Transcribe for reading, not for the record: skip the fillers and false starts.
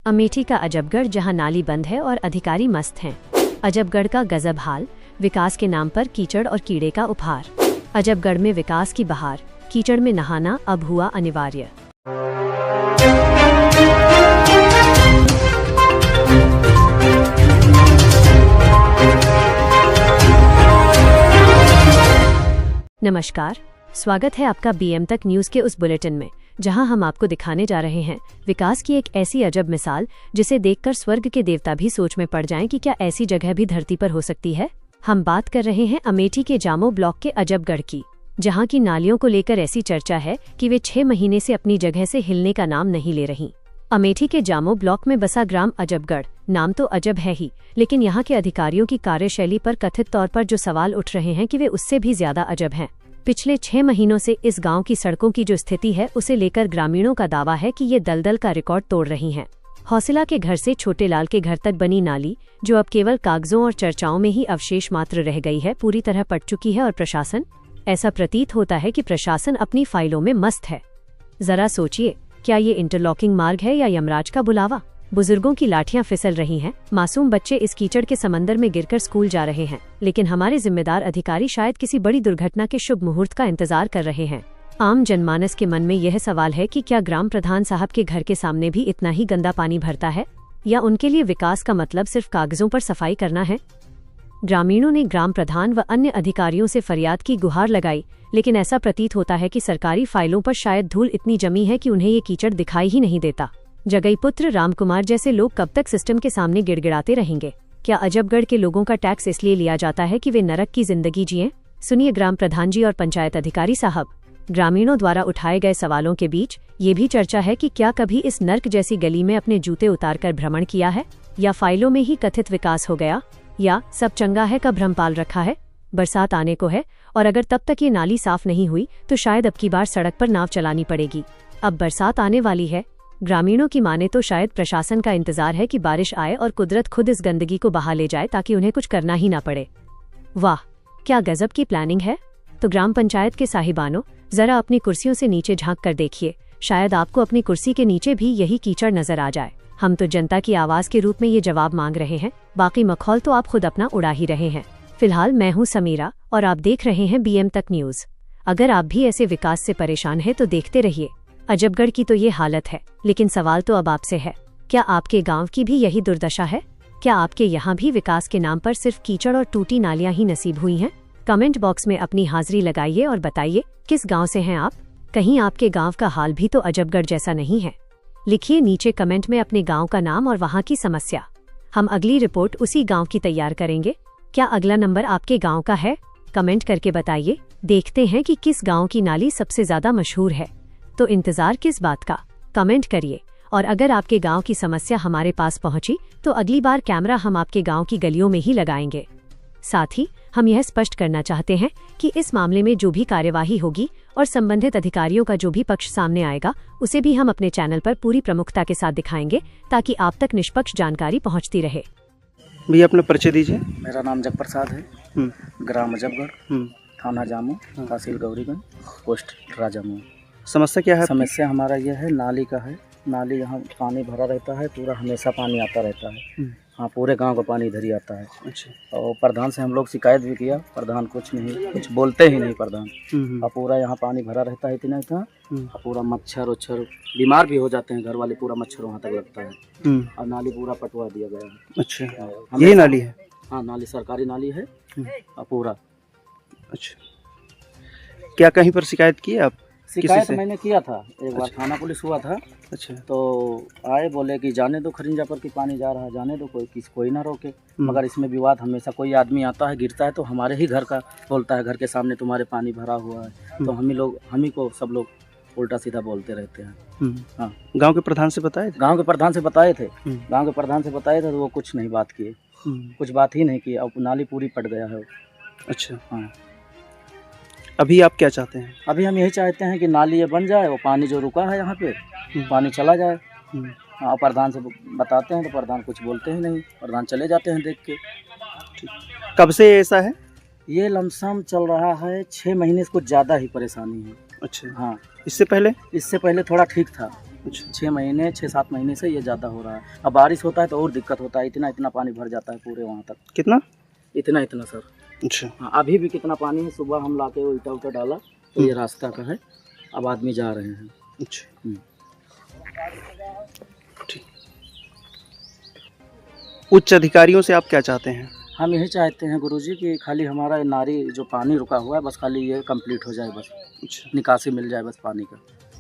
अमेठी का अजबगढ़, जहां नाली बंद है और अधिकारी मस्त हैं। अजबगढ़ का गजब हाल, विकास के नाम पर कीचड़ और कीड़े का उपहार। अजबगढ़ में विकास की बहार, कीचड़ में नहाना अब हुआ अनिवार्य। नमस्कार, स्वागत है आपका बीएम तक न्यूज के उस बुलेटिन में, जहां हम आपको दिखाने जा रहे हैं विकास की एक ऐसी अजब मिसाल जिसे देखकर स्वर्ग के देवता भी सोच में पड़ जाएं कि क्या ऐसी जगह भी धरती पर हो सकती है। हम बात कर रहे हैं अमेठी के जामो ब्लॉक के अजबगढ़ की, जहां की नालियों को लेकर ऐसी चर्चा है कि वे 6 महीने से अपनी जगह से हिलने का नाम नहीं ले रही। अमेठी के जामो ब्लॉक में बसा ग्राम अजबगढ़, नाम तो अजब है ही, लेकिन यहाँ के अधिकारियों की कार्यशैली पर कथित तौर पर जो सवाल उठ रहे हैं कि वे उससे भी ज्यादा अजब हैं। पिछले 6 महीनों से इस गांव की सड़कों की जो स्थिति है उसे लेकर ग्रामीणों का दावा है कि ये दलदल का रिकॉर्ड तोड़ रही हैं। हौसला के घर से छोटे लाल के घर तक बनी नाली, जो अब केवल कागजों और चर्चाओं में ही अवशेष मात्र रह गई है, पूरी तरह पट चुकी है। और प्रशासन, ऐसा प्रतीत होता है कि प्रशासन अपनी फाइलों में मस्त है। जरा सोचिए, क्या ये इंटरलॉकिंग मार्ग है या यमराज का बुलावा? बुजुर्गों की लाठियां फिसल रही हैं, मासूम बच्चे इस कीचड़ के समंदर में गिरकर स्कूल जा रहे हैं, लेकिन हमारे जिम्मेदार अधिकारी शायद किसी बड़ी दुर्घटना के शुभ मुहूर्त का इंतजार कर रहे हैं। आम जनमानस के मन में यह सवाल है कि क्या ग्राम प्रधान साहब के घर के सामने भी इतना ही गंदा पानी भरता है, या उनके लिए विकास का मतलब सिर्फ कागजों पर सफाई करना है? ग्रामीणों ने ग्राम प्रधान व अन्य अधिकारियों से फरियाद की गुहार लगाई, लेकिन ऐसा प्रतीत होता है कि सरकारी फाइलों पर शायद धूल इतनी जमी है कि उन्हें ये कीचड़ दिखाई ही नहीं देता। जगई पुत्र रामकुमार जैसे लोग कब तक सिस्टम के सामने गिड़गिड़ाते रहेंगे? क्या अजबगढ़ के लोगों का टैक्स इसलिए लिया जाता है कि वे नरक की जिंदगी जिएं? सुनिए ग्राम प्रधान जी और पंचायत अधिकारी साहब। ग्रामीणों द्वारा उठाए गए सवालों के बीच ये भी चर्चा है कि क्या कभी इस नर्क जैसी गली में अपने जूते उतारकर भ्रमण किया है, या फाइलों में ही कथित विकास हो गया, या सब चंगा है का भ्रम पाल रखा है। बरसात आने को है, और अगर तब तक ये नाली साफ नहीं हुई तो शायद अब की बार सड़क पर नाव चलानी पड़ेगी। अब बरसात आने वाली है, ग्रामीणों की माने तो शायद प्रशासन का इंतजार है कि बारिश आए और कुदरत खुद इस गंदगी को बहा ले जाए, ताकि उन्हें कुछ करना ही ना पड़े। वाह, क्या गजब की प्लानिंग है। तो ग्राम पंचायत के साहिबानों, जरा अपनी कुर्सियों से नीचे झांक कर देखिए, शायद आपको अपनी कुर्सी के नीचे भी यही कीचड़ नजर आ जाए। हम तो जनता की आवाज के रूप में ये जवाब मांग रहे हैं, बाकी मखौल तो आप खुद अपना उड़ा ही रहे हैं। फिलहाल मैं हूँ समीरा और आप देख रहे हैं बीएम तक न्यूज। अगर आप भी ऐसे विकास से परेशान हैं तो देखते रहिए। अजबगढ़ की तो ये हालत है, लेकिन सवाल तो अब आपसे है, क्या आपके गांव की भी यही दुर्दशा है? क्या आपके यहाँ भी विकास के नाम पर सिर्फ कीचड़ और टूटी नालियां ही नसीब हुई हैं? कमेंट बॉक्स में अपनी हाजिरी लगाइए और बताइए किस गांव से हैं आप। कहीं आपके गांव का हाल भी तो अजबगढ़ जैसा नहीं है? लिखिए नीचे कमेंट में अपने गाँव का नाम और वहाँ की समस्या। हम अगली रिपोर्ट उसी गाँव की तैयार करेंगे। क्या अगला नंबर आपके गाँव का है? कमेंट करके बताइए। देखते हैं कि किस गाँव की नाली सबसे ज्यादा मशहूर है। तो इंतजार किस बात का, कमेंट करिए। और अगर आपके गांव की समस्या हमारे पास पहुंची तो अगली बार कैमरा हम आपके गांव की गलियों में ही लगाएंगे। साथ ही हम यह स्पष्ट करना चाहते हैं कि इस मामले में जो भी कार्यवाही होगी और संबंधित अधिकारियों का जो भी पक्ष सामने आएगा, उसे भी हम अपने चैनल पर पूरी प्रमुखता के साथ दिखाएंगे, ताकि आप तक निष्पक्ष जानकारी पहुँचती रहे। भैया अपना परिचय दीजिए। मेरा नाम जग प्रसाद है, ग्राम अजबगढ़, थाना जामो, तहसील गौरीगंज, पोस्ट राजामो। समस्या क्या है? समस्या हमारा यह है, नाली का है। नाली यहाँ पानी भरा रहता है, पूरा हमेशा पानी आता रहता है। हाँ, पूरे गांव का पानी इधर ही आता है। अच्छा। और प्रधान से हम लोग शिकायत भी किया, प्रधान कुछ नहीं, कुछ बोलते ही नहीं प्रधान। और पूरा यहाँ पानी भरा रहता है इतना इतना, और पूरा मच्छर उच्छर बीमार भी हो जाते हैं घर वाले, पूरा मच्छर वहाँ तक लगता है। और नाली पूरा पटवा दिया गया है। अच्छा, यही नाली है? हाँ, नाली सरकारी नाली है और पूरा। अच्छा, क्या कहीं पर शिकायत की आप? शिकायत मैंने किया था एक बार, थाना पुलिस हुआ था। अच्छा। तो आए, बोले कि जाने दो खरिंजा पर कि पानी जा रहा है, जाने दो, कोई ना रोके। मगर इसमें विवाद हमेशा, कोई आदमी आता है गिरता है तो हमारे ही घर का बोलता है, घर के सामने तुम्हारे पानी भरा हुआ है। तो हम ही को सब लोग उल्टा सीधा बोलते रहते हैं। हाँ, गांव के प्रधान से बताए थे? गाँव के प्रधान से बताए थे, गाँव के प्रधान से बताए थे तो वो कुछ नहीं बात किए, कुछ बात ही नहीं की। अब नाली पूरी पट गया है। अच्छा। हाँ, अभी आप क्या चाहते हैं? अभी हम यही चाहते हैं कि नाली ये बन जाए, वो पानी जो रुका है यहाँ पे पानी चला जाए। हाँ, प्रधान से बताते हैं तो प्रधान कुछ बोलते ही नहीं, प्रधान चले जाते हैं देख के। कब से ऐसा है? ये लमसम चल रहा है 6 महीने से, कुछ ज़्यादा ही परेशानी है। अच्छा। हाँ, इससे पहले? इससे पहले थोड़ा ठीक था। अच्छा 6-7 महीने से ये ज़्यादा हो रहा है। अब बारिश होता है तो और दिक्कत होता है, इतना पानी भर जाता है पूरे वहाँ तक, कितना? इतना सर। अच्छा हाँ, अभी भी कितना पानी है, सुबह हम लाके वो ईटा डाला तो ये रास्ता का है, अब आदमी जा रहे हैं। अच्छा ठीक। उच्च अधिकारियों से आप क्या चाहते हैं? हम यही चाहते हैं गुरुजी कि खाली हमारा नारी जो पानी रुका हुआ है बस खाली ये कंप्लीट हो जाए, बस अच्छा निकासी मिल जाए बस पानी का।